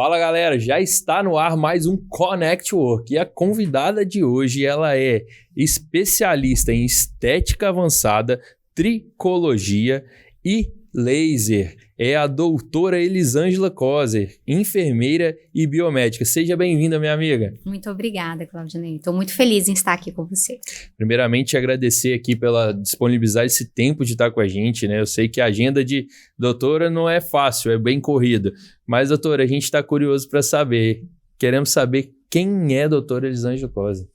Fala galera, já está no ar mais um Connect Work e a convidada de hoje ela é especialista em estética avançada, tricologia e laser. É a doutora Elisângela Coser, enfermeira e biomédica. Seja bem-vinda, minha amiga. Muito obrigada, Claudinei. Estou muito feliz em estar aqui com você. Primeiramente, agradecer aqui pela disponibilizar esse tempo de estar com a gente, né? Eu sei que a agenda de doutora não é fácil, é bem corrida. Mas, doutora, a gente está curioso para saber. Queremos saber quem é a doutora Elisângela Coser.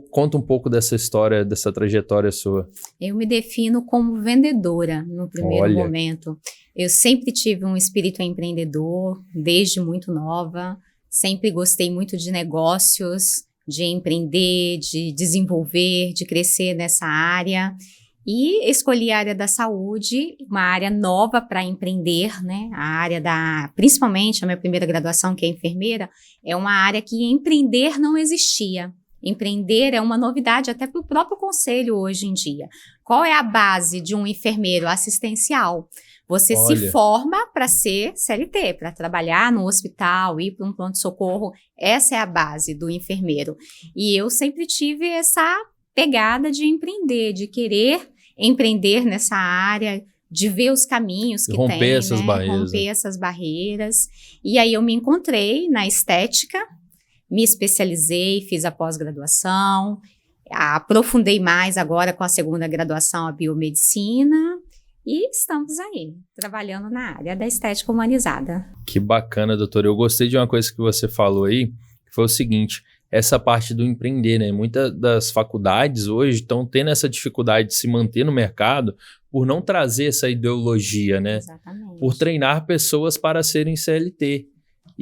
Conta um pouco dessa história, dessa trajetória sua. Eu me defino como vendedora no primeiro momento. Eu sempre tive um espírito empreendedor, desde muito nova. Sempre gostei muito de negócios, de empreender, de desenvolver, de crescer nessa área. E escolhi a área da saúde, uma área nova para empreender, né? A área principalmente a minha primeira graduação, que é enfermeira, é uma área que empreender não existia. Empreender é uma novidade até para o próprio conselho hoje em dia. Qual é a base de um enfermeiro assistencial? Você se forma para ser CLT, para trabalhar no hospital, ir para um pronto-socorro. Essa é a base do enfermeiro. E eu sempre tive essa pegada de empreender, de querer empreender nessa área, de ver os caminhos que romper tem, essas barreiras. Romper essas barreiras. E aí eu me encontrei na estética, me especializei, fiz a pós-graduação, aprofundei mais agora com a segunda graduação, a biomedicina, e estamos aí, trabalhando na área da estética humanizada. Que bacana, doutora. Eu gostei de uma coisa que você falou aí, que foi o seguinte, essa parte do empreender, né? Muitas das faculdades hoje estão tendo essa dificuldade de se manter no mercado por não trazer essa ideologia, né? Exatamente. Por treinar pessoas para serem CLT.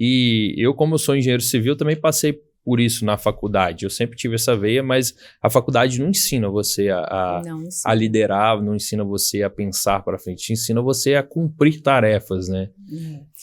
E eu, como sou engenheiro civil, também passei por isso na faculdade. Eu sempre tive essa veia, mas a faculdade não ensina você a liderar, não ensina você a pensar para frente, ensina você a cumprir tarefas, né?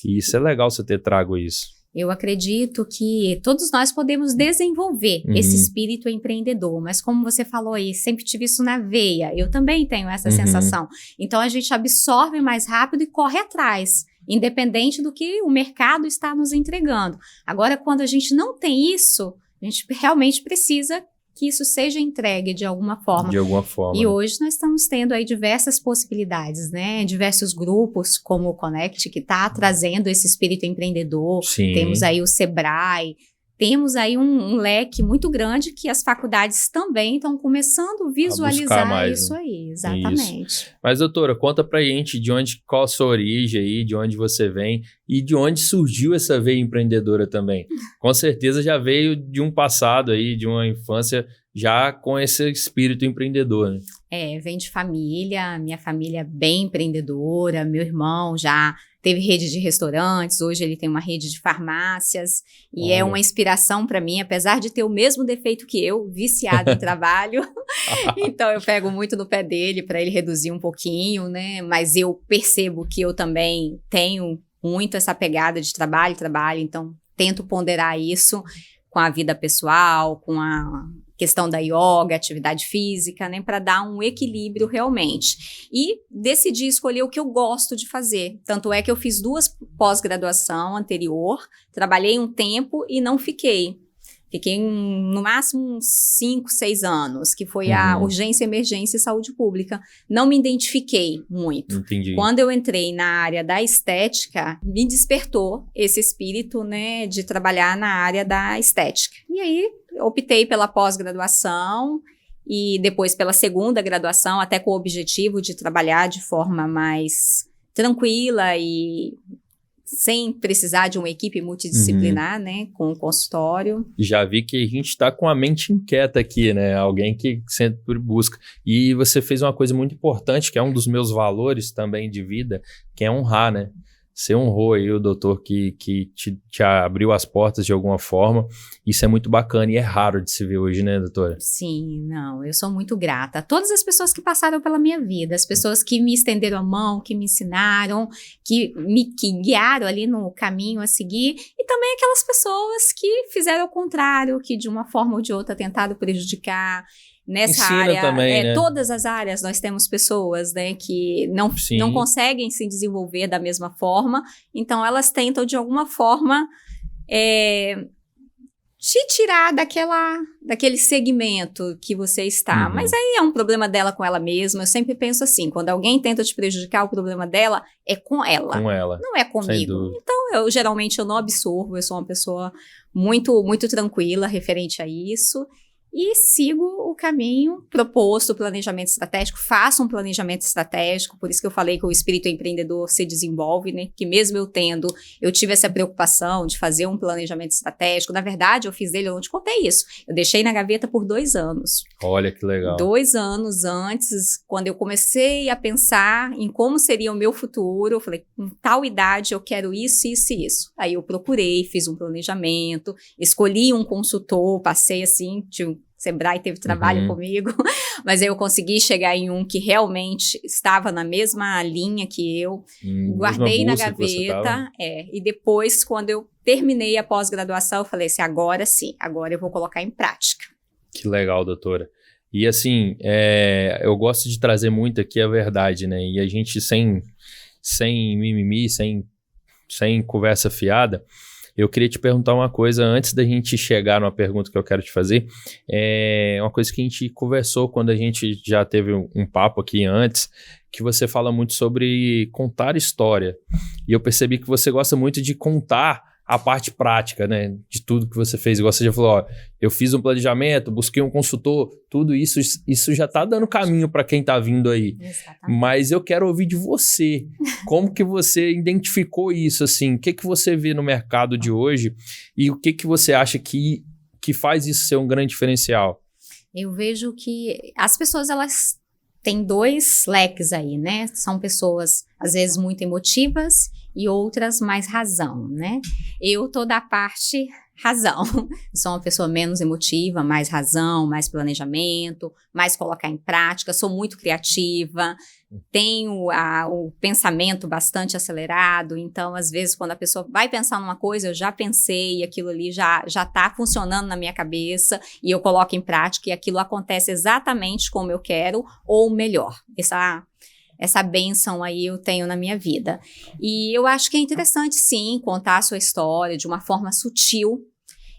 E isso é legal você ter trago isso. Eu acredito que todos nós podemos desenvolver esse espírito empreendedor, mas como você falou aí, sempre tive isso na veia. Eu também tenho essa sensação. Então a gente absorve mais rápido e corre atrás, independente do que o mercado está nos entregando. Agora, quando a gente não tem isso, a gente realmente precisa que isso seja entregue de alguma forma. De alguma forma. E hoje nós estamos tendo aí diversas possibilidades, né? Diversos grupos, como o Connect, que está trazendo esse espírito empreendedor. Sim. Temos aí o Sebrae. Temos aí um leque muito grande que as faculdades também estão começando a visualizar mais, isso né? aí, exatamente. Isso. Mas, doutora, conta pra gente qual a sua origem aí, de onde você vem e de onde surgiu essa veia empreendedora também. Com certeza já veio de um passado aí, de uma infância já com esse espírito empreendedor, né? Vem de família, minha família é bem empreendedora, meu irmão já teve rede de restaurantes, hoje ele tem uma rede de farmácias e é uma inspiração para mim, apesar de ter o mesmo defeito que eu, viciado em trabalho. Então eu pego muito no pé dele para ele reduzir um pouquinho, né? Mas eu percebo que eu também tenho muito essa pegada de trabalho, então tento ponderar isso com a vida pessoal, com a questão da yoga, atividade física, né, para dar um equilíbrio realmente. E decidi escolher o que eu gosto de fazer. Tanto é que eu fiz 2 pós-graduação anterior, trabalhei um tempo e não fiquei. Fiquei no máximo uns 5, 6 anos, que foi a urgência, emergência e saúde pública. Não me identifiquei muito. Entendi. Quando eu entrei na área da estética, me despertou esse espírito, né, de trabalhar na área da estética. E aí, optei pela pós-graduação e depois pela segunda graduação, até com o objetivo de trabalhar de forma mais tranquila e sem precisar de uma equipe multidisciplinar, né, com o consultório. Já vi que a gente está com a mente inquieta aqui, né, alguém que sempre busca. E você fez uma coisa muito importante, que é um dos meus valores também de vida, que é honrar, né? Você honrou aí o doutor que te abriu as portas de alguma forma. Isso é muito bacana e é raro de se ver hoje, né, doutora? Sim, não, eu sou muito grata a todas as pessoas que passaram pela minha vida, as pessoas que me estenderam a mão, que me ensinaram, que guiaram ali no caminho a seguir, e também aquelas pessoas que fizeram o contrário, que de uma forma ou de outra tentaram prejudicar. nessa ensina área, também, né? Todas as áreas nós temos pessoas, né, que não conseguem se desenvolver da mesma forma, então elas tentam de alguma forma te tirar daquele segmento que você está. Mas aí é um problema dela com ela mesma. Eu sempre penso assim, quando alguém tenta te prejudicar, o problema dela é com ela. Não é comigo. Então, geralmente eu não absorvo, eu sou uma pessoa muito, muito tranquila referente a isso. E sigo o caminho proposto, o planejamento estratégico, faço um planejamento estratégico, por isso que eu falei que o espírito empreendedor se desenvolve, né? Que mesmo eu tive essa preocupação de fazer um planejamento estratégico. Na verdade, eu fiz ele, eu não te contei isso. Eu deixei na gaveta por 2 anos. Olha que legal. 2 anos antes, quando eu comecei a pensar em como seria o meu futuro, eu falei, com tal idade eu quero isso, isso e isso. Aí eu procurei, fiz um planejamento, escolhi um consultor, passei assim, Sebrae teve trabalho comigo, mas aí eu consegui chegar em um que realmente estava na mesma linha que eu, guardei na gaveta, e depois, quando eu terminei a pós-graduação, eu falei assim, agora sim, agora eu vou colocar em prática. Que legal, doutora. E assim, eu gosto de trazer muito aqui a verdade, né? E a gente sem mimimi, sem conversa fiada, eu queria te perguntar uma coisa antes da gente chegar numa pergunta que eu quero te fazer. É uma coisa que a gente conversou quando a gente já teve um papo aqui antes, que você fala muito sobre contar história. E eu percebi que você gosta muito de contar a parte prática, né, de tudo que você fez. Igual você já falou, ó, eu fiz um planejamento, busquei um consultor, tudo isso já tá dando caminho para quem tá vindo aí. Exatamente. Mas eu quero ouvir de você. Como que você identificou isso, assim? O que você vê no mercado de hoje e o que você acha que faz isso ser um grande diferencial? Eu vejo que as pessoas, elas têm 2 leques aí, né? São pessoas, às vezes, muito emotivas e outras mais razão, né? Eu tô da parte razão. Sou uma pessoa menos emotiva, mais razão, mais planejamento, mais colocar em prática. Sou muito criativa, tenho o pensamento bastante acelerado. Então, às vezes, quando a pessoa vai pensar numa coisa, eu já pensei, aquilo ali já tá funcionando na minha cabeça e eu coloco em prática e aquilo acontece exatamente como eu quero ou melhor. Essa bênção aí eu tenho na minha vida. E eu acho que é interessante, sim, contar a sua história de uma forma sutil,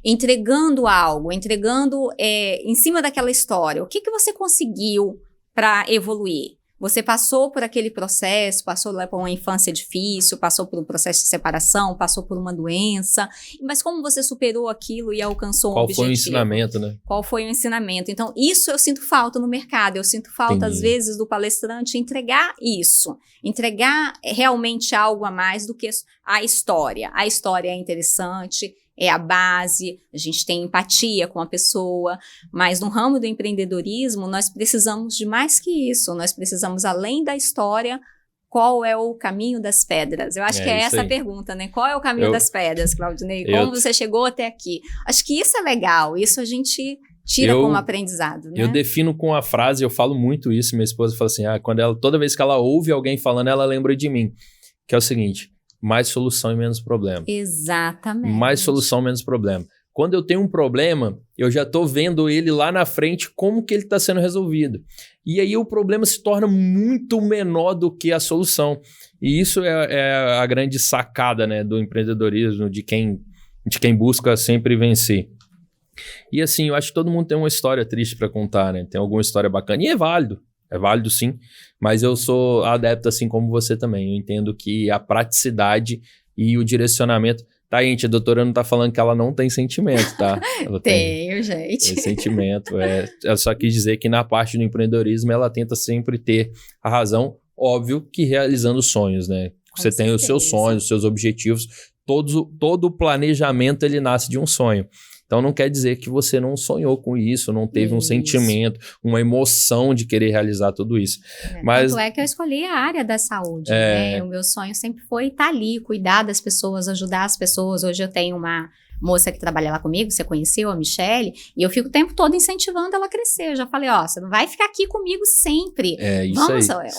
entregando algo, em cima daquela história. O que você conseguiu para evoluir? Você passou por aquele processo, passou por uma infância difícil, passou por um processo de separação, passou por uma doença, mas como você superou aquilo e alcançou um objetivo? Qual foi o ensinamento, né? Qual foi o ensinamento? Então, isso eu sinto falta no mercado, eu sinto falta, às vezes, do palestrante entregar isso, entregar realmente algo a mais do que a história. A história é interessante, é a base, a gente tem empatia com a pessoa, mas no ramo do empreendedorismo nós precisamos de mais que isso, nós precisamos, além da história, qual é o caminho das pedras? Eu acho que é essa a pergunta, né? Qual é o caminho das pedras, Claudinei? Como você chegou até aqui? Acho que isso é legal, isso a gente tira como aprendizado, né? Eu defino com a frase, eu falo muito isso, minha esposa fala assim, toda vez que ela ouve alguém falando, ela lembra de mim, que é o seguinte: mais solução e menos problema. Exatamente. Mais solução, menos problema. Quando eu tenho um problema, eu já estou vendo ele lá na frente, como que ele está sendo resolvido. E aí o problema se torna muito menor do que a solução. E isso é a grande sacada, né, do empreendedorismo, de quem busca sempre vencer. E assim, eu acho que todo mundo tem uma história triste para contar, né? Tem alguma história bacana. E é válido sim, mas eu sou adepto assim como você também. Eu entendo que a praticidade e o direcionamento... Tá, gente, a doutora não tá falando que ela não tem sentimento, tá? Ela Tenho, gente. Tem sentimento. Ela só quis dizer que na parte do empreendedorismo ela tenta sempre ter a razão, óbvio que realizando sonhos, né? Você tem os seus sonhos, os seus objetivos, todo o planejamento ele nasce de um sonho. Então não quer dizer que você não sonhou com isso, não teve um sentimento, uma emoção de querer realizar tudo isso. Mas tanto é que eu escolhi a área da saúde, né? O meu sonho sempre foi estar ali, cuidar das pessoas, ajudar as pessoas. Hoje eu tenho uma moça que trabalha lá comigo, você conheceu, a Michele, e eu fico o tempo todo incentivando ela a crescer. Eu já falei, você não vai ficar aqui comigo sempre.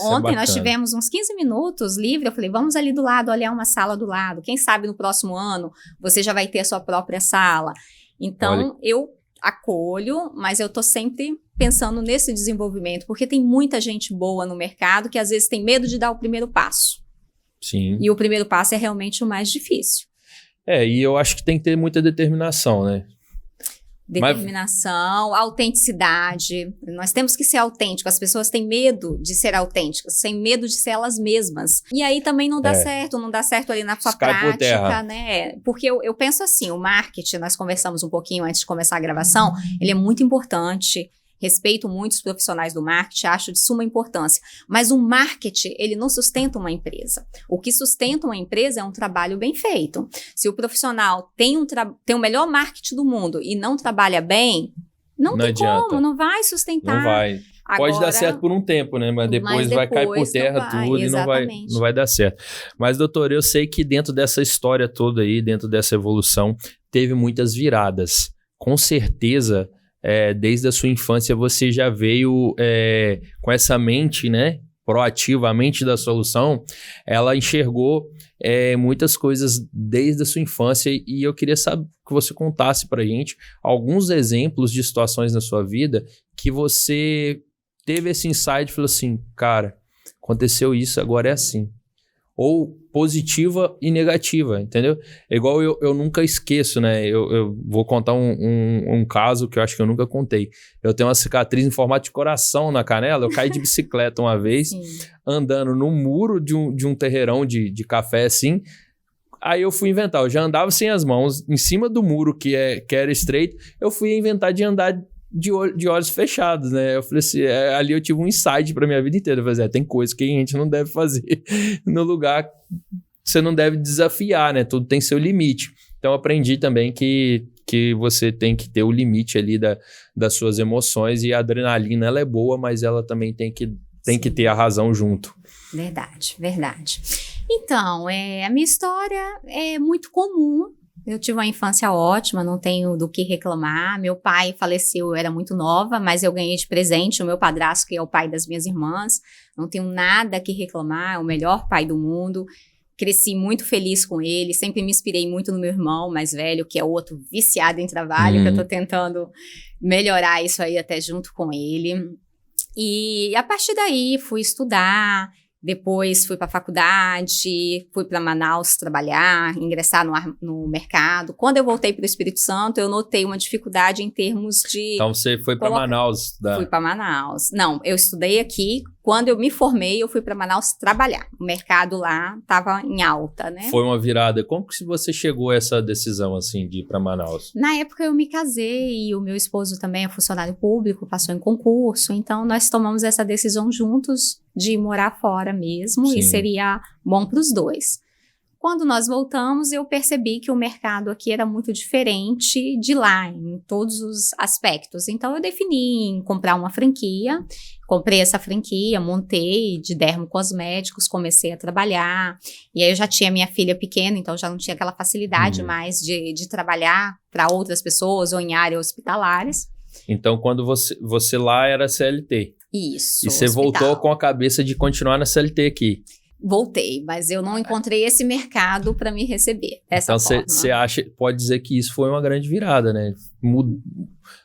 Ontem nós tivemos uns 15 minutos livre, eu falei, vamos ali do lado, olhar uma sala do lado. Quem sabe no próximo ano você já vai ter a sua própria sala. Então, eu acolho, mas eu tô sempre pensando nesse desenvolvimento, porque tem muita gente boa no mercado que às vezes tem medo de dar o primeiro passo. Sim. E o primeiro passo é realmente o mais difícil. E eu acho que tem que ter muita determinação, né? Determinação, autenticidade. Nós temos que ser autênticos. As pessoas têm medo de ser autênticas, têm medo de ser elas mesmas. E aí também não dá certo, não dá certo ali na sua prática, né? Porque eu penso assim, o marketing, nós conversamos um pouquinho antes de começar a gravação, ele é muito importante. Respeito muito os profissionais do marketing, acho de suma importância. Mas o marketing, ele não sustenta uma empresa. O que sustenta uma empresa é um trabalho bem feito. Se o profissional tem o melhor marketing do mundo e não trabalha bem, não tem adianta. Como, não vai sustentar. Não vai. Pode dar certo por um tempo, né? Mas depois vai cair por terra tudo e não vai dar certo. Mas, doutor, eu sei que dentro dessa história toda aí, dentro dessa evolução, teve muitas viradas. Com certeza... desde a sua infância você já veio com essa mente, né, proativa, a mente da solução, ela enxergou muitas coisas desde a sua infância e eu queria saber que você contasse pra gente alguns exemplos de situações na sua vida que você teve esse insight e falou assim, cara, aconteceu isso, agora é assim. Ou positiva e negativa, entendeu? É igual eu nunca esqueço, né? Eu vou contar um caso que eu acho que eu nunca contei. Eu tenho uma cicatriz em formato de coração na canela. Eu caí de bicicleta uma vez, andando no muro de um terreirão de café, assim. Aí eu fui inventar. Eu já andava sem as mãos, em cima do muro que era estreito. Eu fui inventar de andar de olhos fechados, né? Eu falei assim, ali eu tive um insight pra minha vida inteira. Eu falei assim, tem coisa que a gente não deve fazer no lugar, você não deve desafiar, né? Tudo tem seu limite. Então eu aprendi também que você tem que ter o limite ali das suas emoções e a adrenalina, ela é boa, mas ela também tem que ter a razão junto. Verdade, verdade. Então, a minha história é muito comum. Eu tive uma infância ótima, não tenho do que reclamar. Meu pai faleceu, eu era muito nova, mas eu ganhei de presente o meu padrasto, que é o pai das minhas irmãs. Não tenho nada que reclamar, é o melhor pai do mundo. Cresci muito feliz com ele, sempre me inspirei muito no meu irmão mais velho, que é outro viciado em trabalho, que eu tô tentando melhorar isso aí até junto com ele. E a partir daí fui estudar. Depois fui para a faculdade, fui para Manaus trabalhar, ingressar no mercado. Quando eu voltei para o Espírito Santo, eu notei uma dificuldade em termos de... Então você foi para Manaus estudar? Fui para Manaus. Não, eu estudei aqui. Quando eu me formei, eu fui para Manaus trabalhar. O mercado lá estava em alta, né? Foi uma virada. Como que você chegou a essa decisão, assim, de ir para Manaus? Na época eu me casei e o meu esposo também é funcionário público, passou em concurso. Então, nós tomamos essa decisão juntos de morar fora mesmo. Sim. E seria bom para os dois. Quando nós voltamos, eu percebi que o mercado aqui era muito diferente de lá, em todos os aspectos. Então, eu defini em comprar uma franquia. Comprei essa franquia, montei de dermocosméticos, comecei a trabalhar. E aí, eu já tinha minha filha pequena, então já não tinha aquela facilidade mais de trabalhar para outras pessoas ou em áreas hospitalares. Então, quando você lá era CLT. Isso. E você voltou com a cabeça de continuar na CLT aqui. Voltei, mas eu não encontrei esse mercado para me receber dessa forma. Então, você pode dizer que isso foi uma grande virada, né?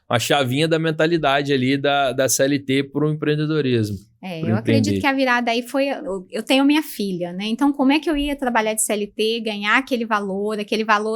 A chavinha da mentalidade ali da CLT para o empreendedorismo. Eu acredito que a virada aí foi... Eu tenho minha filha, né? Então, como é que eu ia trabalhar de CLT, ganhar aquele valor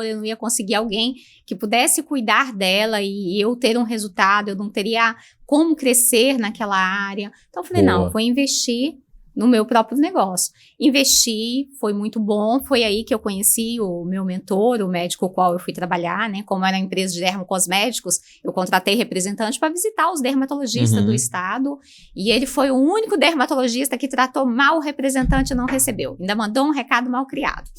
eu não ia conseguir alguém que pudesse cuidar dela e eu ter um resultado, eu não teria como crescer naquela área. Então, eu falei, não, vou investir no meu próprio negócio. Investi, foi muito bom, foi aí que eu conheci o meu mentor, o médico com o qual eu fui trabalhar, né? Como era uma empresa de dermocosméticos, eu contratei representante para visitar os dermatologistas do estado, e ele foi o único dermatologista que tratou mal o representante e não recebeu. Ainda mandou um recado mal criado,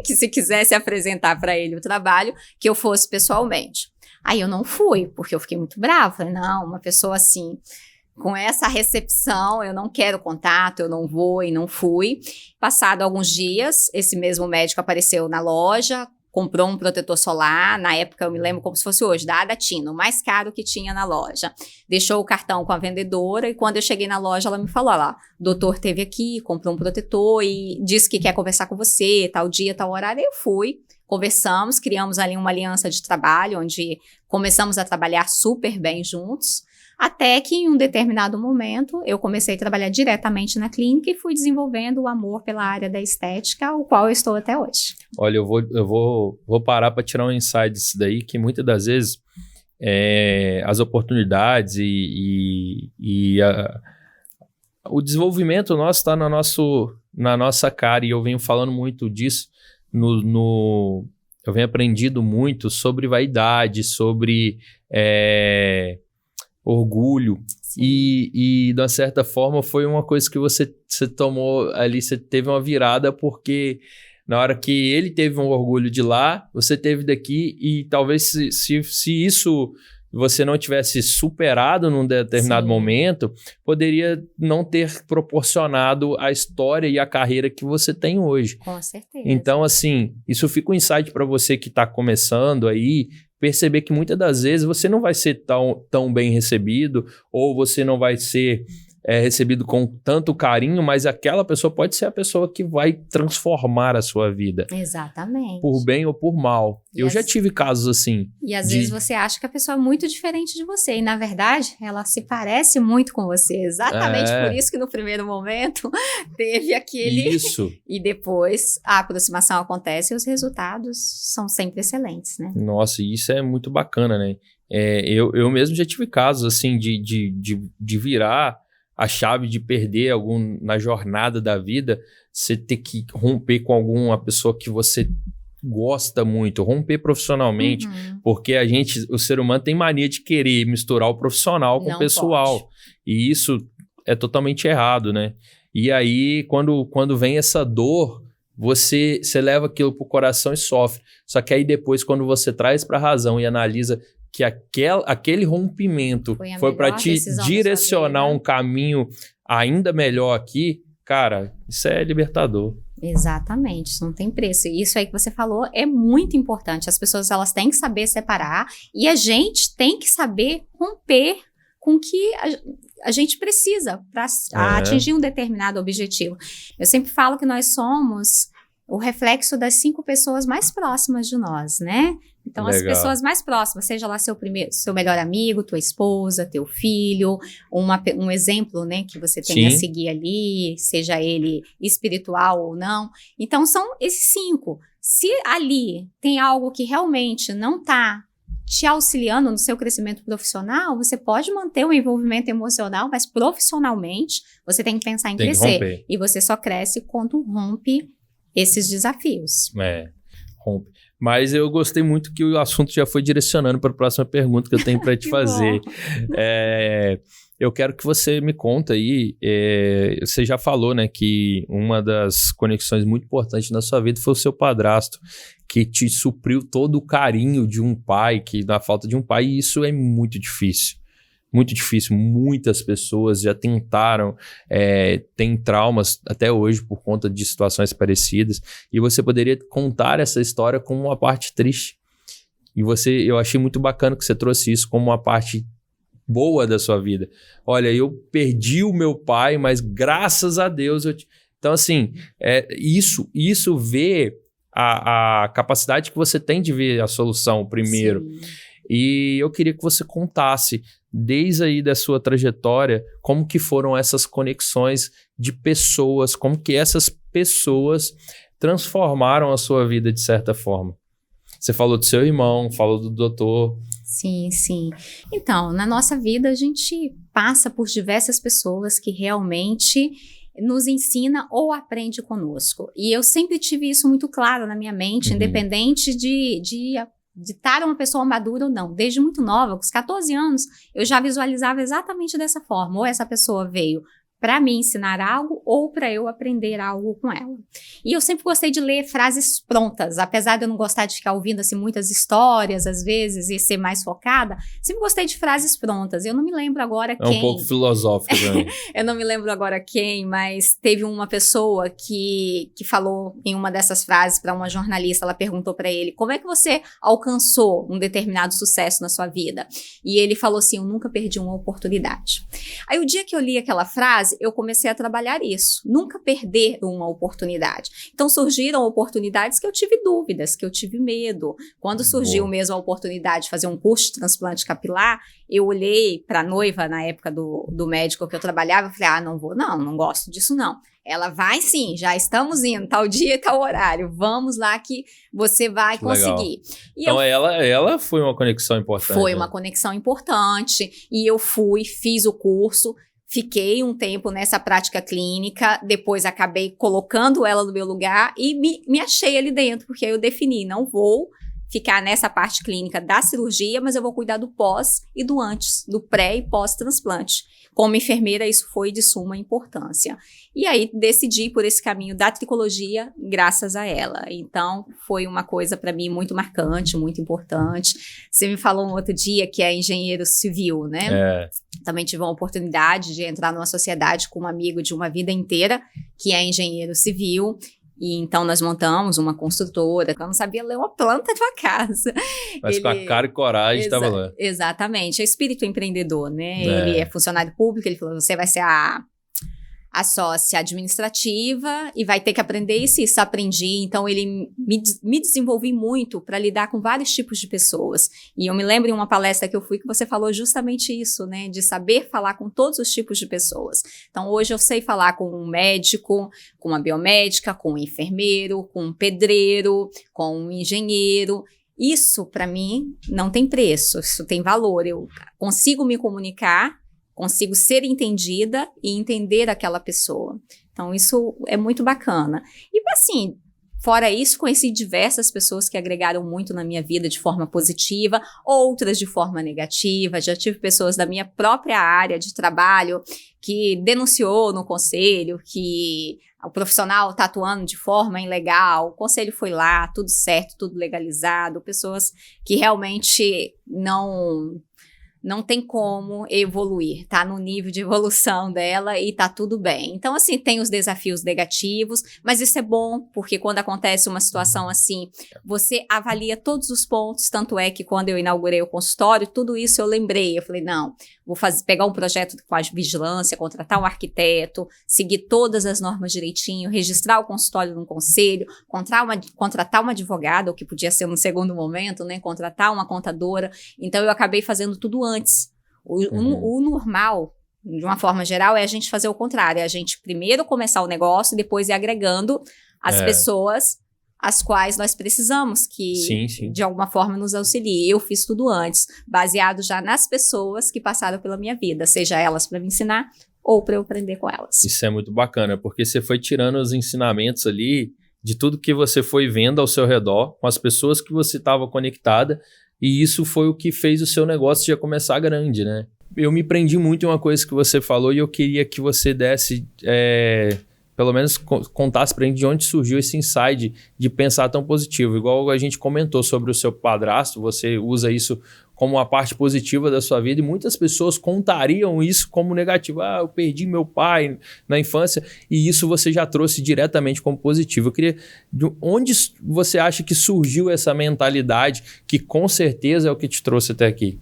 que se quisesse apresentar para ele o trabalho, que eu fosse pessoalmente. Aí eu não fui, porque eu fiquei muito brava, falei, não, uma pessoa assim... Com essa recepção, eu não quero contato, eu não vou e não fui. Passado alguns dias, esse mesmo médico apareceu na loja, comprou um protetor solar, na época eu me lembro como se fosse hoje, da Adatino, o mais caro que tinha na loja. Deixou o cartão com a vendedora e quando eu cheguei na loja, ela me falou, ó lá, o doutor esteve aqui, comprou um protetor e disse que quer conversar com você, tal dia, tal horário. Eu fui, conversamos, criamos ali uma aliança de trabalho, onde começamos a trabalhar super bem juntos, até que em um determinado momento eu comecei a trabalhar diretamente na clínica e fui desenvolvendo o amor pela área da estética, o qual eu estou até hoje. Olha, eu vou parar para tirar um insight disso daí, que muitas das vezes as oportunidades o desenvolvimento nosso está na nossa cara, e eu venho falando muito disso, eu venho aprendido muito sobre vaidade, sobre orgulho, e de uma certa forma foi uma coisa que você tomou ali, você teve uma virada, porque na hora que ele teve um orgulho de lá, você teve daqui, e talvez se isso você não tivesse superado num determinado momento, poderia não ter proporcionado a história e a carreira que você tem hoje. Com certeza. Então, assim, isso fica um insight para você que está começando aí, perceber que muitas das vezes você não vai ser tão bem recebido, ou você não vai ser recebido com tanto carinho, mas aquela pessoa pode ser a pessoa que vai transformar a sua vida. Exatamente. Por bem ou por mal. Eu já tive casos assim. E às vezes você acha que a pessoa é muito diferente de você, e na verdade ela se parece muito com você. Exatamente por isso que no primeiro momento teve aquele... Isso. E depois a aproximação acontece e os resultados são sempre excelentes, né? Nossa, isso é muito bacana, né? Eu mesmo já tive casos assim de virar a chave, de perder na jornada da vida, você ter que romper com alguma pessoa que você gosta muito, romper profissionalmente, porque o ser humano tem mania de querer misturar o profissional com o pessoal, pode. E isso é totalmente errado, né? E aí, quando vem essa dor, você leva aquilo pro coração e sofre. Só que aí depois, quando você traz pra razão e analisa que aquele rompimento foi para te direcionar um caminho ainda melhor aqui, cara, isso é libertador. Exatamente, isso não tem preço. Isso aí que você falou é muito importante. As pessoas, elas têm que saber separar, e a gente tem que saber romper com o que a gente precisa para atingir um determinado objetivo. Eu sempre falo que nós somos o reflexo das 5 pessoas mais próximas de nós, né? Então, legal. As pessoas mais próximas, seja lá seu melhor amigo, tua esposa, teu filho, um exemplo, né, que você tenha a seguir ali, seja ele espiritual ou não. Então, são esses 5. Se ali tem algo que realmente não está te auxiliando no seu crescimento profissional, você pode manter o envolvimento emocional, mas profissionalmente você tem que pensar em crescer. E você só cresce quando rompe esses desafios. Rompe. Mas eu gostei muito que o assunto já foi direcionando para a próxima pergunta que eu tenho para te fazer. Eu quero que você me conta aí, você já falou, né, que uma das conexões muito importantes na sua vida foi o seu padrasto, que te supriu todo o carinho de um pai, que na falta de um pai, e isso é muito difícil. Muito difícil, muitas pessoas já tentaram, têm traumas até hoje por conta de situações parecidas, e você poderia contar essa história como uma parte triste. E eu achei muito bacana que você trouxe isso como uma parte boa da sua vida. Olha, eu perdi o meu pai, mas graças a Deus Então, assim, isso vê a capacidade que você tem de ver a solução primeiro. Sim. E eu queria que você contasse, desde aí da sua trajetória, como que foram essas conexões de pessoas, como que essas pessoas transformaram a sua vida de certa forma. Você falou do seu irmão, falou do doutor. Sim, sim. Então, na nossa vida, a gente passa por diversas pessoas que realmente nos ensina ou aprende conosco. E eu sempre tive isso muito claro na minha mente, independente de estar uma pessoa madura ou não. Desde muito nova, com os 14 anos, eu já visualizava exatamente dessa forma. Ou essa pessoa veio para me ensinar algo ou para eu aprender algo com ela. E eu sempre gostei de ler frases prontas, apesar de eu não gostar de ficar ouvindo assim muitas histórias às vezes e ser mais focada, sempre gostei de frases prontas. Eu não me lembro agora quem. É um pouco filosófico também. Eu não me lembro agora quem, mas teve uma pessoa que falou em uma dessas frases para uma jornalista. Ela perguntou para ele: como é que você alcançou um determinado sucesso na sua vida? E ele falou assim: eu nunca perdi uma oportunidade. Aí o dia que eu li aquela frase, eu comecei a trabalhar isso. Nunca perder uma oportunidade. Então, surgiram oportunidades que eu tive dúvidas, que eu tive medo. Quando surgiu mesmo a oportunidade de fazer um curso de transplante capilar, eu olhei para a noiva, na época do médico que eu trabalhava, e falei, não vou não gosto disso não. Ela vai sim, já estamos indo, tal dia e tal horário, vamos lá que você vai conseguir. E então ela foi uma conexão importante. Foi uma conexão importante, e eu fiz o curso, fiquei um tempo nessa prática clínica, depois acabei colocando ela no meu lugar e me achei ali dentro, porque aí eu defini, não vou ficar nessa parte clínica da cirurgia, mas eu vou cuidar do pós e do antes, do pré e pós-transplante. Como enfermeira, isso foi de suma importância. E aí, decidi por esse caminho da tricologia, graças a ela. Então, foi uma coisa para mim muito marcante, muito importante. Você me falou um outro dia que é engenheiro civil, né? Também tive a oportunidade de entrar numa sociedade com um amigo de uma vida inteira, que é engenheiro civil. E então nós montamos uma construtora, eu não sabia ler uma planta de uma casa. Mas com a cara e coragem estava lá. Exatamente, é espírito empreendedor, né? Ele é funcionário público, ele falou, você vai ser a sócia administrativa e vai ter que aprender isso. Aprendi, então ele me desenvolvi muito para lidar com vários tipos de pessoas. E eu me lembro em uma palestra que eu fui que você falou justamente isso, né, de saber falar com todos os tipos de pessoas. Então hoje eu sei falar com um médico, com uma biomédica, com um enfermeiro, com um pedreiro, com um engenheiro. Isso para mim não tem preço, isso tem valor. Eu consigo me comunicar, consigo ser entendida e entender aquela pessoa. Então, isso é muito bacana. E, assim, fora isso, conheci diversas pessoas que agregaram muito na minha vida de forma positiva, outras de forma negativa. Já tive pessoas da minha própria área de trabalho que denunciou no conselho que o profissional está atuando de forma ilegal. O conselho foi lá, tudo certo, tudo legalizado. Pessoas que realmente não tem como evoluir, tá no nível de evolução dela e tá tudo bem. Então, assim, tem os desafios negativos, mas isso é bom, porque quando acontece uma situação assim, você avalia todos os pontos, tanto é que quando eu inaugurei o consultório, tudo isso eu lembrei, eu falei, não, vou pegar um projeto com a vigilância, contratar um arquiteto, seguir todas as normas direitinho, registrar o consultório no conselho, contratar uma advogada, o que podia ser no segundo momento, né, contratar uma contadora. Então, eu acabei fazendo tudo antes. O normal, de uma forma geral, é a gente fazer o contrário, é a gente primeiro começar o negócio e depois ir agregando as pessoas as quais nós precisamos que, de alguma forma, nos auxiliem. Eu fiz tudo antes, baseado já nas pessoas que passaram pela minha vida, seja elas para me ensinar ou para eu aprender com elas. Isso é muito bacana, porque você foi tirando os ensinamentos ali de tudo que você foi vendo ao seu redor, com as pessoas que você estava conectada, e isso foi o que fez o seu negócio já começar grande, né? Eu me prendi muito em uma coisa que você falou e eu queria que você desse, pelo menos contasse pra gente de onde surgiu esse insight de pensar tão positivo. Igual a gente comentou sobre o seu padrasto, você usa isso como uma parte positiva da sua vida e muitas pessoas contariam isso como negativo. Eu perdi meu pai na infância, e isso você já trouxe diretamente como positivo. Eu queria... De onde você acha que surgiu essa mentalidade que com certeza é o que te trouxe até aqui?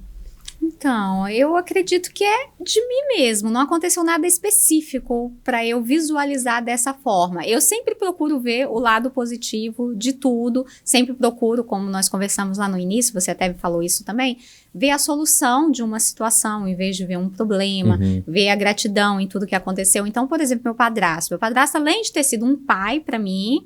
Então, eu acredito que é de mim mesmo, não aconteceu nada específico para eu visualizar dessa forma. Eu sempre procuro ver o lado positivo de tudo, sempre procuro, como nós conversamos lá no início, você até falou isso também, ver a solução de uma situação, em vez de ver um problema, ver a gratidão em tudo que aconteceu. Então, por exemplo, meu padrasto, além de ter sido um pai para mim,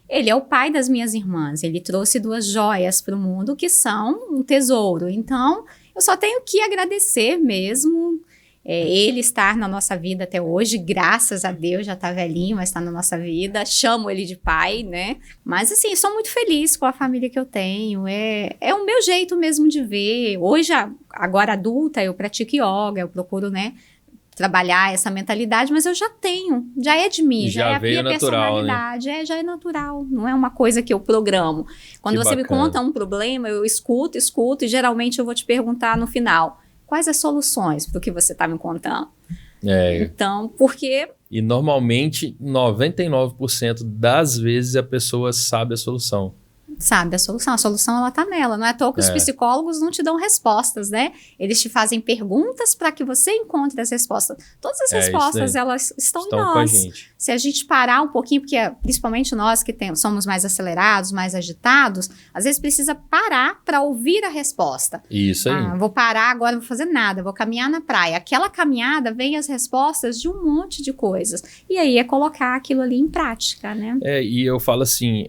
ele é o pai das minhas irmãs, ele trouxe 2 joias para o mundo que são um tesouro. Então, eu só tenho que agradecer mesmo, ele estar na nossa vida até hoje, graças a Deus, já está velhinho, mas está na nossa vida, chamo ele de pai, né? Mas assim, sou muito feliz com a família que eu tenho, é o meu jeito mesmo de ver. Hoje, agora adulta, eu pratico yoga, eu procuro, né, trabalhar essa mentalidade, mas eu já tenho, já é de mim, já é a minha personalidade, né? Já é natural, não é uma coisa que eu programo. Quando você me conta um problema, eu escuto e geralmente eu vou te perguntar no final, quais as soluções para o que você está me contando? Então, porque... E normalmente, 99% das vezes a pessoa sabe a solução. sabe a solução ela tá nela, não é à toa que os psicólogos não te dão respostas, né? Eles te fazem perguntas para que você encontre as respostas. Todas as respostas, elas estão em nós. Com a gente. Se a gente parar um pouquinho, porque principalmente nós que somos mais acelerados, mais agitados, às vezes precisa parar para ouvir a resposta. Isso aí. Vou parar agora, não vou fazer nada, vou caminhar na praia. Aquela caminhada vem as respostas de um monte de coisas. E aí é colocar aquilo ali em prática, né? E eu falo assim,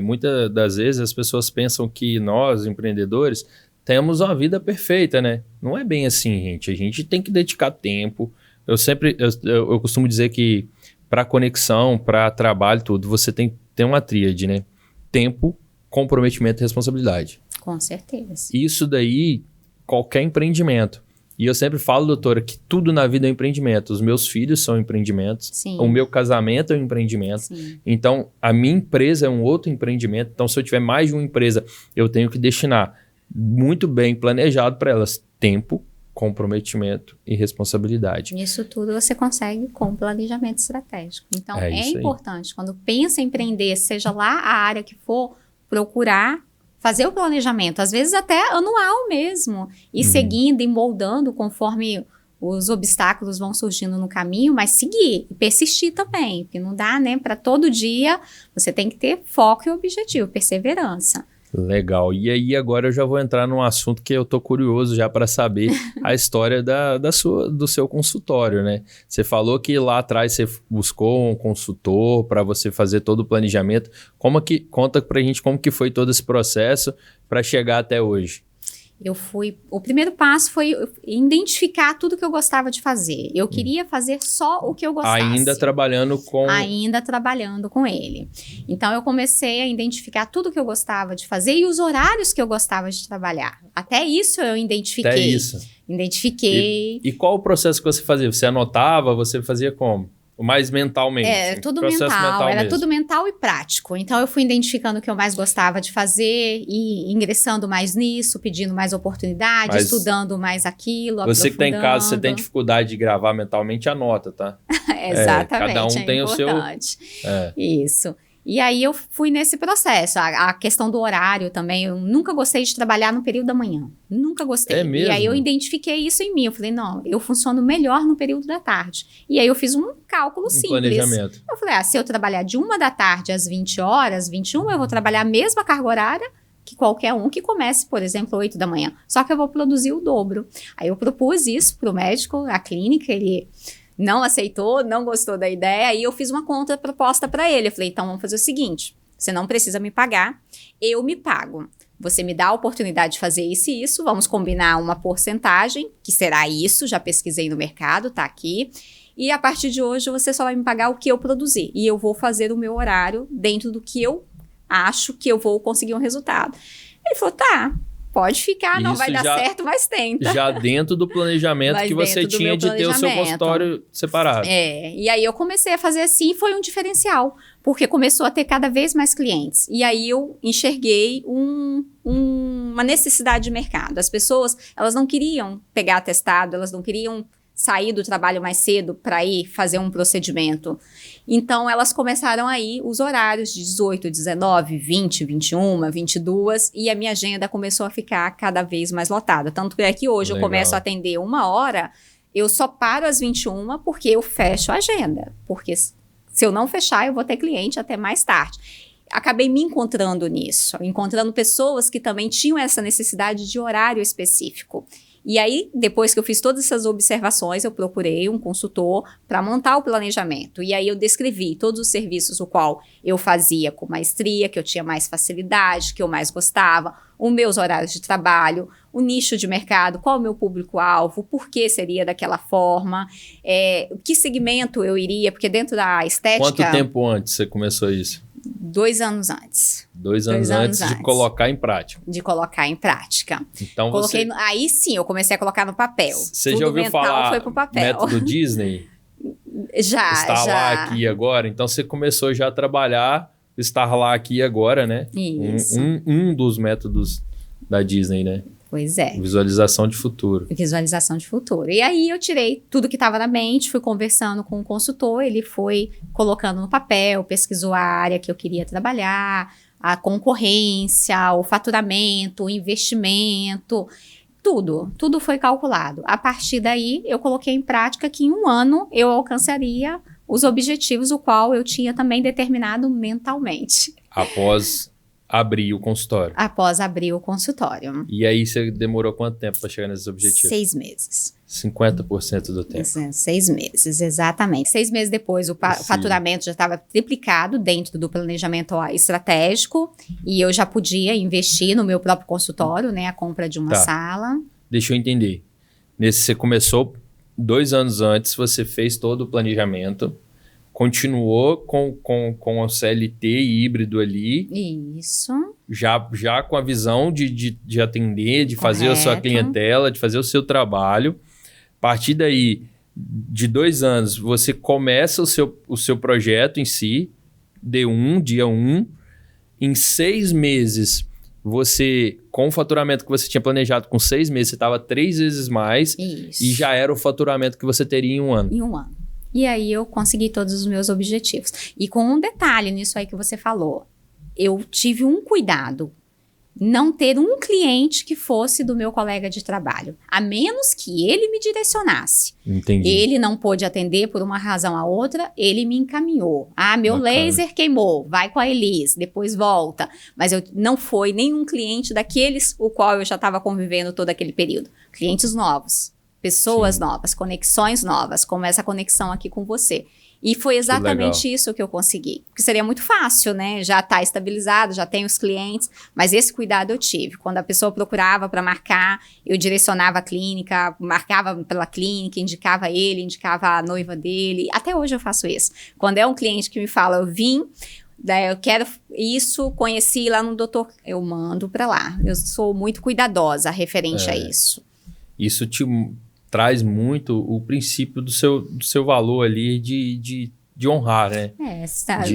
muitas das vezes as pessoas pensam que nós, empreendedores, temos uma vida perfeita, né? Não é bem assim, gente. A gente tem que dedicar tempo. Eu costumo dizer que para conexão, para trabalho, tudo, você tem que ter uma tríade, né? Tempo, comprometimento e responsabilidade. Com certeza. Isso daí, qualquer empreendimento. E eu sempre falo, doutora, que tudo na vida é empreendimento. Os meus filhos são empreendimentos. Sim. O meu casamento é um empreendimento. Sim. Então, a minha empresa é um outro empreendimento. Então, se eu tiver mais de uma empresa, eu tenho que destinar muito bem planejado para elas tempo, comprometimento e responsabilidade. Isso tudo você consegue com planejamento estratégico. Então, é importante, quando pensa em empreender, seja lá a área que for, procurar fazer o planejamento, às vezes até anual mesmo, e seguindo e moldando conforme os obstáculos vão surgindo no caminho, mas seguir e persistir também, porque não dá, né, para todo dia, você tem que ter foco e objetivo, perseverança. Legal. E aí agora eu já vou entrar num assunto que eu tô curioso já para saber a história do seu consultório, né? Você falou que lá atrás você buscou um consultor para você fazer todo o planejamento. Conta pra gente como que foi todo esse processo para chegar até hoje. O primeiro passo foi identificar tudo que eu gostava de fazer. Eu queria fazer só o que eu gostasse. Ainda trabalhando com ele. Então, eu comecei a identificar tudo que eu gostava de fazer e os horários que eu gostava de trabalhar. Até isso eu identifiquei. Até isso. Identifiquei. E qual o processo que você fazia? Você anotava? Você fazia como? Mais mentalmente. Tudo mental. Era tudo mental e prático. Então, eu fui identificando o que eu mais gostava de fazer e ingressando mais nisso, pedindo mais oportunidade, estudando mais aquilo, você que está em casa, você tem dificuldade de gravar mentalmente, anota, tá? Exatamente. Cada um tem importante. O seu... Isso. E aí eu fui nesse processo. A questão do horário também, eu nunca gostei de trabalhar no período da manhã. Nunca gostei. É mesmo? E aí eu identifiquei isso em mim. Eu falei, não, eu funciono melhor no período da tarde. E aí eu fiz um cálculo simples. Planejamento. Eu falei, se eu trabalhar de 1 da tarde às 20 horas, 21, eu vou trabalhar a mesma carga horária que qualquer um que comece, por exemplo, 8 da manhã. Só que eu vou produzir o dobro. Aí eu propus isso pro médico, a clínica, ele... não aceitou, não gostou da ideia, aí eu fiz uma contraproposta para ele. Eu falei, então vamos fazer o seguinte, você não precisa me pagar, eu me pago. Você me dá a oportunidade de fazer isso e isso, vamos combinar uma porcentagem, que será isso, já pesquisei no mercado, tá aqui. E a partir de hoje você só vai me pagar o que eu produzir. E eu vou fazer o meu horário dentro do que eu acho que eu vou conseguir um resultado. Ele falou, tá... pode ficar, não vai dar certo, mas tenta. Já dentro do planejamento que você tinha de ter o seu consultório separado. E aí eu comecei a fazer assim, foi um diferencial, porque começou a ter cada vez mais clientes. E aí eu enxerguei uma necessidade de mercado. As pessoas, elas não queriam pegar atestado, elas não queriam sair do trabalho mais cedo para ir fazer um procedimento. Então, elas começaram a ir os horários de 18, 19, 20, 21, 22, e a minha agenda começou a ficar cada vez mais lotada. Tanto é que hoje eu começo a atender 1 hora, eu só paro às 21 porque eu fecho a agenda. Porque se eu não fechar, eu vou ter cliente até mais tarde. Acabei me encontrando nisso, encontrando pessoas que também tinham essa necessidade de horário específico. E aí, depois que eu fiz todas essas observações, eu procurei um consultor para montar o planejamento. E aí eu descrevi todos os serviços o qual eu fazia com maestria, que eu tinha mais facilidade, que eu mais gostava, os meus horários de trabalho, o nicho de mercado, qual o meu público-alvo, por que seria daquela forma, que segmento eu iria, porque dentro da estética... Quanto tempo antes você começou isso? 2 anos antes. 2 anos antes de colocar em prática. De colocar em prática. Então aí sim, eu comecei a colocar no papel. Você já ouviu falar foi pro papel. Método Disney? Já. Estar lá, aqui e agora. Então você começou já a trabalhar, estar lá, aqui e agora, né? Isso. Um dos métodos da Disney, né? Pois é. Visualização de futuro. Visualização de futuro. E aí eu tirei tudo que estava na mente, fui conversando com o consultor, ele foi colocando no papel, pesquisou a área que eu queria trabalhar, a concorrência, o faturamento, o investimento, tudo foi calculado. A partir daí, eu coloquei em prática que em um ano eu alcançaria os objetivos, o qual eu tinha também determinado mentalmente. Após abrir o consultório. Após abrir o consultório. E aí você demorou quanto tempo para chegar nesses objetivos? 6 meses. 50% do tempo. 6 meses, exatamente. 6 meses depois, o faturamento já estava triplicado dentro do planejamento estratégico e eu já podia investir no meu próprio consultório, né? A compra de uma sala. Deixa eu entender. Você começou 2 anos antes, você fez todo o planejamento, continuou com o CLT híbrido ali. Isso. Já com a visão de atender, de fazer a sua clientela, de fazer o seu trabalho. A partir daí, de 2 anos, você começa o seu projeto em si, D1, dia 1. Em 6 meses, você, com o faturamento que você tinha planejado, com 6 meses, você estava 3 vezes mais. Isso. E já era o faturamento que você teria em 1 ano. Em 1 ano. E aí eu consegui todos os meus objetivos. E com um detalhe nisso aí que você falou, eu tive um cuidado. Não ter um cliente que fosse do meu colega de trabalho, a menos que ele me direcionasse. Entendi. Ele não pôde atender por uma razão ou outra, ele me encaminhou. Meu laser queimou, vai com a Elis, depois volta. Mas não foi nenhum cliente daqueles o qual eu já estava convivendo todo aquele período. Clientes novos, pessoas novas, conexões novas, como essa conexão aqui com você. E foi exatamente isso que eu consegui. Porque seria muito fácil, né? Já está estabilizado, já tem os clientes. Mas esse cuidado eu tive. Quando a pessoa procurava para marcar, eu direcionava a clínica, marcava pela clínica, indicava ele, indicava a noiva dele. Até hoje eu faço isso. Quando é um cliente que me fala, eu vim, eu quero isso, conheci lá no doutor, eu mando para lá. Eu sou muito cuidadosa referente a isso. Isso te traz muito o princípio do seu valor ali de honrar, né?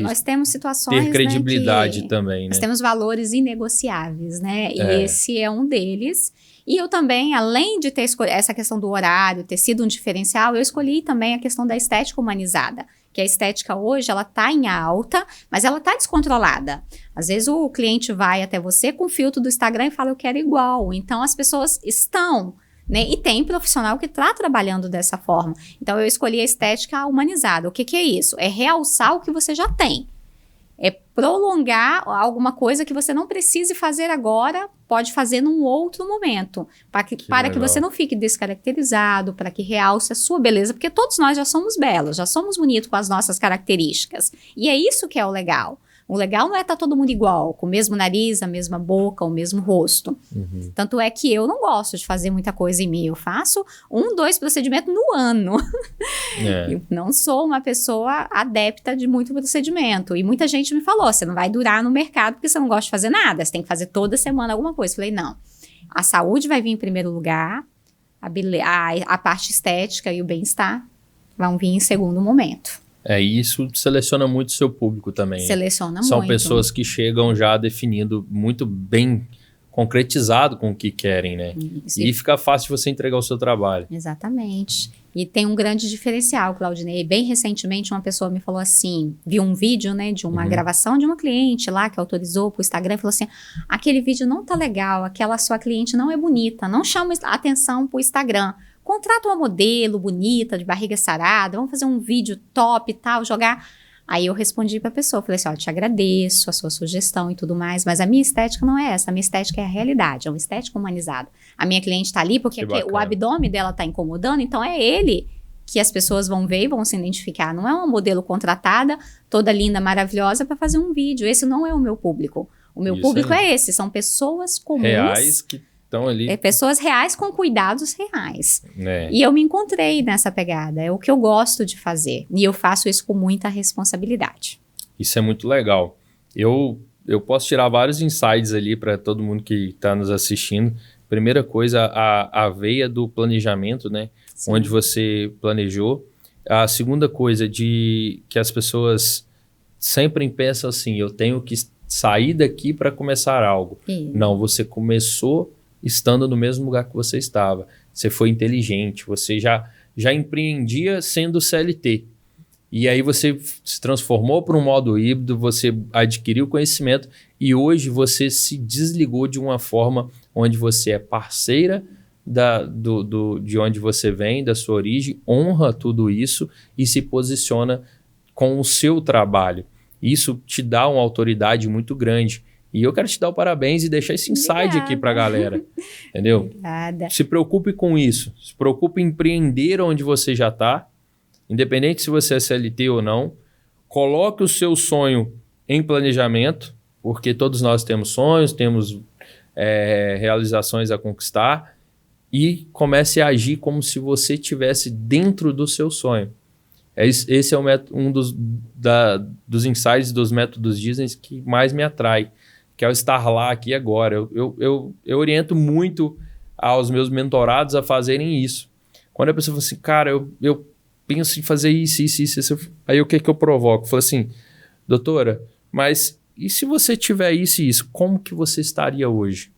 Nós temos situações, ter credibilidade, né, também, né? Nós temos valores inegociáveis, né? E esse é um deles. E eu também, além de ter escolhido essa questão do horário, ter sido um diferencial, eu escolhi também a questão da estética humanizada. Que a estética hoje, ela tá em alta, mas ela tá descontrolada. Às vezes o cliente vai até você com o filtro do Instagram e fala, eu quero igual. Então as pessoas estão... né? E tem profissional que está trabalhando dessa forma. Então, eu escolhi a estética humanizada. O que é isso? É realçar o que você já tem. É prolongar alguma coisa que você não precise fazer agora, pode fazer num outro momento. Para que você não fique descaracterizado, para que realce a sua beleza. Porque todos nós já somos belos, já somos bonitos com as nossas características. E é isso que é o legal. O legal não é estar todo mundo igual, com o mesmo nariz, a mesma boca, o mesmo rosto. Uhum. Tanto é que eu não gosto de fazer muita coisa em mim. Eu faço 1, 2 procedimentos no ano. Eu não sou uma pessoa adepta de muito procedimento. E muita gente me falou, você não vai durar no mercado porque você não gosta de fazer nada. Você tem que fazer toda semana alguma coisa. Eu falei, não. A saúde vai vir em primeiro lugar, a parte estética e o bem-estar vão vir em segundo momento. Isso seleciona muito o seu público também. Seleciona muito. São pessoas que chegam já definindo muito bem concretizado com o que querem, né? Isso. E fica fácil você entregar o seu trabalho. Exatamente. E tem um grande diferencial, Claudinei. Bem recentemente, uma pessoa me falou assim, viu um vídeo, né, de uma gravação de uma cliente lá que autorizou pro Instagram e falou assim, aquele vídeo não tá legal, aquela sua cliente não é bonita, não chama atenção pro Instagram. Contrata uma modelo bonita, de barriga sarada, vamos fazer um vídeo top e tal, jogar. Aí eu respondi pra pessoa, falei assim, te agradeço a sua sugestão e tudo mais, mas a minha estética não é essa, a minha estética é a realidade, é uma estética humanizada. A minha cliente tá ali porque o abdômen dela tá incomodando, então é ele que as pessoas vão ver e vão se identificar. Não é uma modelo contratada, toda linda, maravilhosa, para fazer um vídeo. Esse não é o meu público. O meu público é esse, são pessoas comuns. Reais que estão ali. Pessoas reais com cuidados reais. E eu me encontrei nessa pegada. É o que eu gosto de fazer. E eu faço isso com muita responsabilidade. Isso é muito legal. Eu posso tirar vários insights ali para todo mundo que está nos assistindo. Primeira coisa, a veia do planejamento, né? Sim. Onde você planejou. A segunda coisa, que as pessoas sempre pensam assim, eu tenho que sair daqui para começar algo. Não, você começou estando no mesmo lugar que você estava. Você foi inteligente, você já empreendia sendo CLT. E aí você se transformou para um modo híbrido, você adquiriu conhecimento e hoje você se desligou de uma forma onde você é parceira de onde você vem, da sua origem, honra tudo isso e se posiciona com o seu trabalho. Isso te dá uma autoridade muito grande. E eu quero te dar o parabéns e deixar esse insight aqui para a galera, entendeu? Obrigada. Se preocupe com isso. Se preocupe em empreender onde você já está, independente se você é CLT ou não. Coloque o seu sonho em planejamento, porque todos nós temos sonhos, temos realizações a conquistar, e comece a agir como se você estivesse dentro do seu sonho. Esse é um dos insights dos métodos Disney que mais me atrai, que é o estar lá aqui agora. Eu oriento muito aos meus mentorados a fazerem isso. Quando a pessoa fala assim, cara, eu penso em fazer isso. Aí o que eu provoco? Eu falo assim, doutora, mas e se você tiver isso e isso, como que você estaria hoje?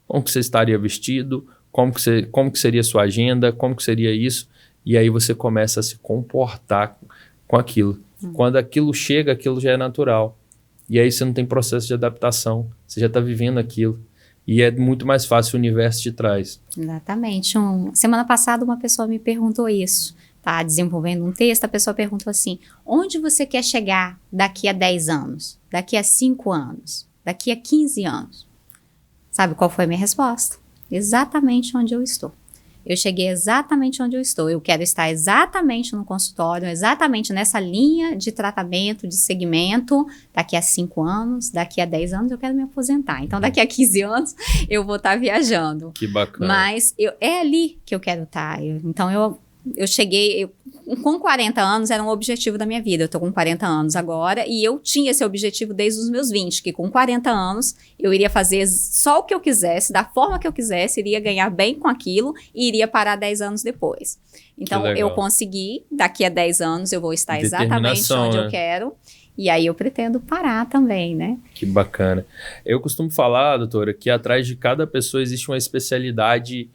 Como que você estaria vestido? Como que seria a sua agenda? Como que seria isso? E aí você começa a se comportar com aquilo. Quando aquilo chega, aquilo já é natural. E aí você não tem processo de adaptação. Você já está vivendo aquilo. E é muito mais fácil, o universo te traz. Exatamente. Semana passada uma pessoa me perguntou isso. Tá desenvolvendo um texto, a pessoa perguntou assim, onde você quer chegar daqui a 10 anos? Daqui a 5 anos? Daqui a 15 anos? Sabe qual foi a minha resposta? Exatamente onde eu estou. Eu cheguei exatamente onde eu estou. Eu quero estar exatamente no consultório, exatamente nessa linha de tratamento, de segmento. Daqui a 5 anos, daqui a 10 anos eu quero me aposentar. Então, daqui a 15 anos eu vou estar viajando. Que bacana. Mas é ali que eu quero estar. Então, eu cheguei... com 40 anos era um objetivo da minha vida. Eu tô com 40 anos agora e eu tinha esse objetivo desde os meus 20, que com 40 anos eu iria fazer só o que eu quisesse, da forma que eu quisesse, iria ganhar bem com aquilo e iria parar 10 anos depois. Então eu consegui, daqui a 10 anos eu vou estar exatamente onde eu quero e aí eu pretendo parar também, né? Que bacana. Eu costumo falar, doutora, que atrás de cada pessoa existe uma especialidade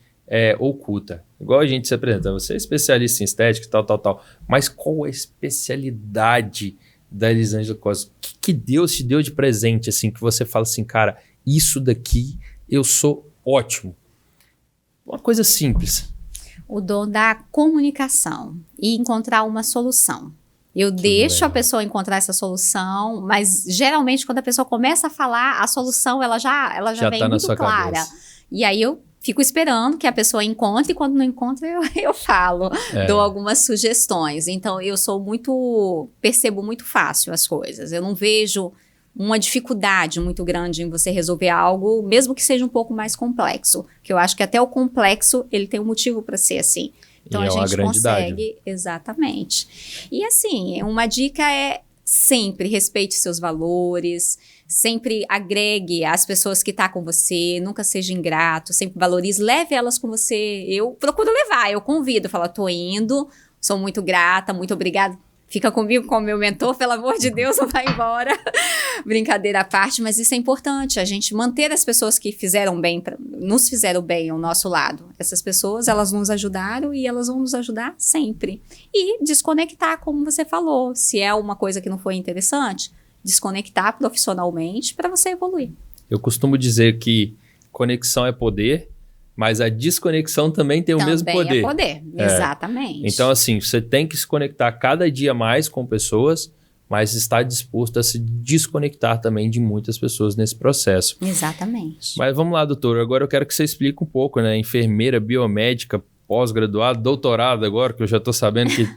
oculta. Igual a gente se apresenta, você é especialista em estética, tal. Mas qual é a especialidade da Elisângela Costa? O que Deus te deu de presente, assim, que você fala assim, cara, isso daqui eu sou ótimo? Uma coisa simples. O dom da comunicação e encontrar uma solução. Eu deixo a pessoa encontrar essa solução, mas geralmente quando a pessoa começa a falar, a solução ela já vem tá muito clara. Cabeça. E aí eu fico esperando que a pessoa encontre, e quando não encontra, eu falo, dou algumas sugestões. Então, percebo muito fácil as coisas. Eu não vejo uma dificuldade muito grande em você resolver algo, mesmo que seja um pouco mais complexo. Que eu acho que até o complexo, ele tem um motivo para ser assim. Então, a gente consegue... Exatamente. E assim, uma dica é sempre respeite seus valores, sempre agregue as pessoas que estão com você, nunca seja ingrato, sempre valorize, leve elas com você. Eu procuro levar, eu convido, falo, tô indo, sou muito grata, muito obrigada. Fica comigo como meu mentor, pelo amor de Deus, não vai embora. Brincadeira à parte, mas isso é importante, a gente manter as pessoas que nos fizeram bem ao nosso lado. Essas pessoas, elas nos ajudaram e elas vão nos ajudar sempre. E desconectar, como você falou, se é uma coisa que não foi interessante, desconectar profissionalmente para você evoluir. Eu costumo dizer que conexão é poder, mas a desconexão também tem o mesmo poder. É poder, exatamente. Então, assim, você tem que se conectar cada dia mais com pessoas, mas está disposto a se desconectar também de muitas pessoas nesse processo. Exatamente. Mas vamos lá, doutor. Agora eu quero que você explique um pouco, né? Enfermeira, biomédica, pós-graduado, doutorado agora, que eu já estou sabendo que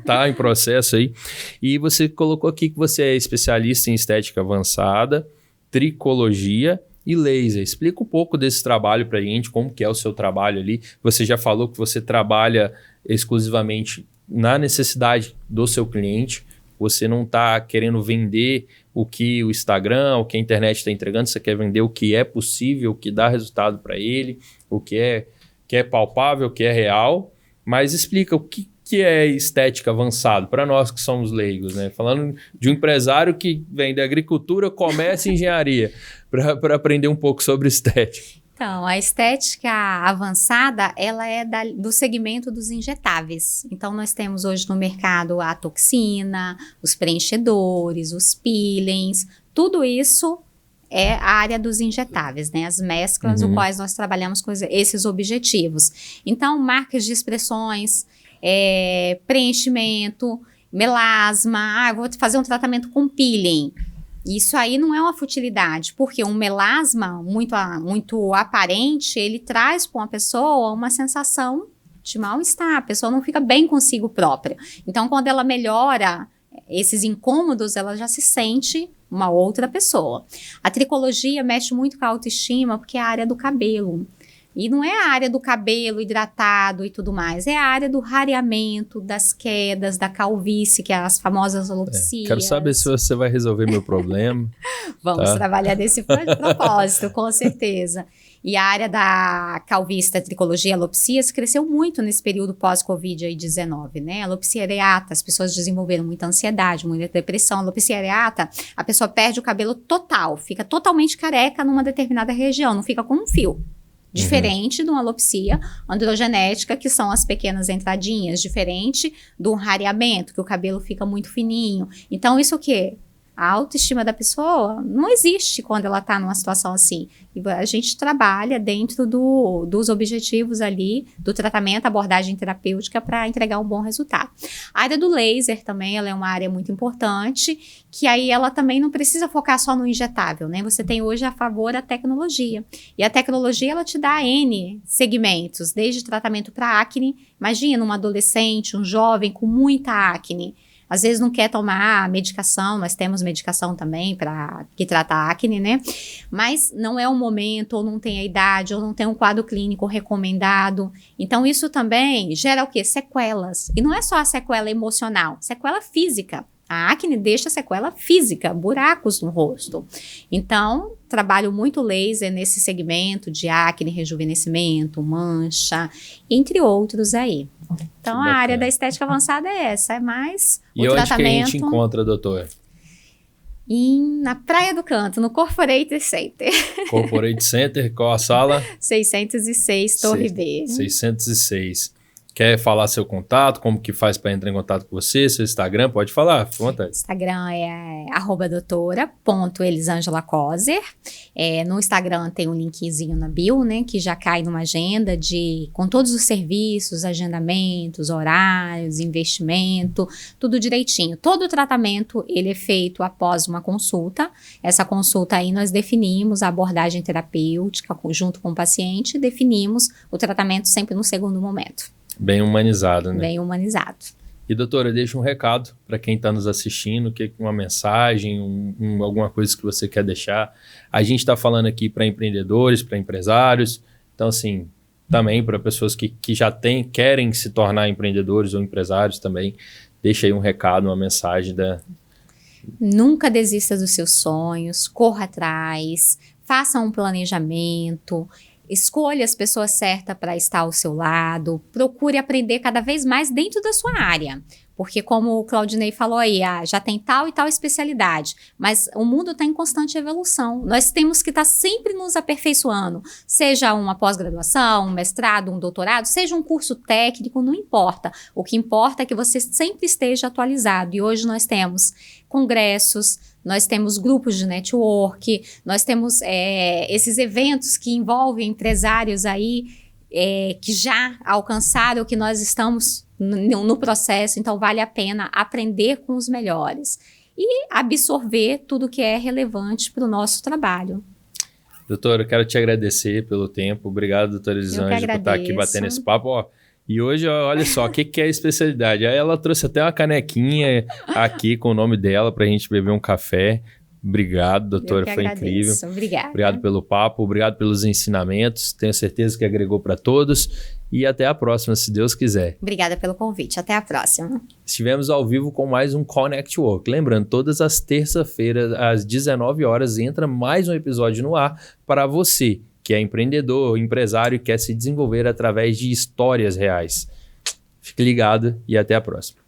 tá em processo aí. E você colocou aqui que você é especialista em estética avançada, tricologia e laser. Explica um pouco desse trabalho para a gente, como que é o seu trabalho ali. Você já falou que você trabalha exclusivamente na necessidade do seu cliente. Você não está querendo vender o que o Instagram, o que a internet está entregando. Você quer vender o que é possível, o que dá resultado para ele, o que é palpável, o que é real. Mas explica o que é estética avançada para nós que somos leigos, né? Falando de um empresário que vem da agricultura, comércio e engenharia, para aprender um pouco sobre estética. Então, a estética avançada, ela é do segmento dos injetáveis. Então, nós temos hoje no mercado a toxina, os preenchedores, os peelings, tudo isso é a área dos injetáveis, né? As mesclas, os quais nós trabalhamos com esses objetivos. Então, marcas de expressões, preenchimento, melasma, vou fazer um tratamento com peeling. Isso aí não é uma futilidade, porque um melasma muito aparente, ele traz para uma pessoa uma sensação de mal-estar, a pessoa não fica bem consigo própria. Então, quando ela melhora esses incômodos, ela já se sente uma outra pessoa. A tricologia mexe muito com a autoestima, porque é a área do cabelo. E não é a área do cabelo hidratado e tudo mais, é a área do rareamento, das quedas, da calvície, que é as famosas alopecias. Quero saber se você vai resolver meu problema. Vamos trabalhar nesse propósito, com certeza. E a área da calvície, da tricologia, alopecias, cresceu muito nesse período pós-Covid-19, né? Alopecia areata, as pessoas desenvolveram muita ansiedade, muita depressão. Alopecia areata, a pessoa perde o cabelo total, fica totalmente careca numa determinada região, não fica com um fio. Diferente de uma alopecia androgenética, que são as pequenas entradinhas, diferente do rareamento, que o cabelo fica muito fininho. Então, isso o quê? A autoestima da pessoa não existe quando ela está numa situação assim. E a gente trabalha dentro dos objetivos ali, do tratamento, abordagem terapêutica para entregar um bom resultado. A área do laser também, ela é uma área muito importante, que aí ela também não precisa focar só no injetável, né? Você tem hoje a favor a tecnologia. E a tecnologia, ela te dá N segmentos, desde tratamento para acne. Imagina um adolescente, um jovem com muita acne. Às vezes não quer tomar medicação, nós temos medicação também que trata a acne, né? Mas não é o momento, ou não tem a idade, ou não tem um quadro clínico recomendado. Então, isso também gera o quê? Sequelas. E não é só a sequela emocional, sequela física. A acne deixa sequela física, buracos no rosto. Então, trabalho muito laser nesse segmento de acne, rejuvenescimento, mancha, entre outros aí. Então, a área da estética avançada é essa, é mais o tratamento. E onde que a gente encontra, doutora? Na Praia do Canto, no Corporate Center. Corporate Center, qual a sala? 606, Torre B. 606. Quer falar seu contato, como que faz para entrar em contato com você, seu Instagram, pode falar, fica à vontade. Instagram é @doutora.elisangela.coser. No Instagram tem um linkzinho na bio, né, que já cai numa agenda com todos os serviços, agendamentos, horários, investimento, tudo direitinho. Todo o tratamento, ele é feito após uma consulta. Essa consulta aí nós definimos a abordagem terapêutica junto com o paciente, definimos o tratamento sempre no segundo momento. Bem humanizado, né? Bem humanizado. E, doutora, deixa um recado para quem está nos assistindo, uma mensagem, alguma coisa que você quer deixar. A gente está falando aqui para empreendedores, para empresários, então, assim, também para pessoas que já querem se tornar empreendedores ou empresários também. Deixa aí um recado, uma mensagem Nunca desista dos seus sonhos, corra atrás, faça um planejamento. Escolha as pessoas certas para estar ao seu lado, procure aprender cada vez mais dentro da sua área, porque como o Claudinei falou aí, já tem tal e tal especialidade, mas o mundo está em constante evolução, nós temos que estar sempre nos aperfeiçoando, seja uma pós-graduação, um mestrado, um doutorado, seja um curso técnico, não importa, o que importa é que você sempre esteja atualizado, e hoje nós temos congressos, nós temos grupos de network, nós temos esses eventos que envolvem empresários aí que já alcançaram o que nós estamos no processo, então vale a pena aprender com os melhores e absorver tudo que é relevante para o nosso trabalho. Doutora, eu quero te agradecer pelo tempo. Obrigado, doutora Elisângela, por estar aqui batendo esse papo. E hoje, olha só, o que é a especialidade? Aí ela trouxe até uma canequinha aqui com o nome dela para a gente beber um café. Obrigado, doutora, foi incrível. Obrigada. Obrigado pelo papo, obrigado pelos ensinamentos. Tenho certeza que agregou para todos. E até a próxima, se Deus quiser. Obrigada pelo convite. Até a próxima. Estivemos ao vivo com mais um Connect Work. Lembrando, todas as terças-feiras, às 19 horas, entra mais um episódio no ar para você que é empreendedor, empresário e quer se desenvolver através de histórias reais. Fique ligado e até a próxima.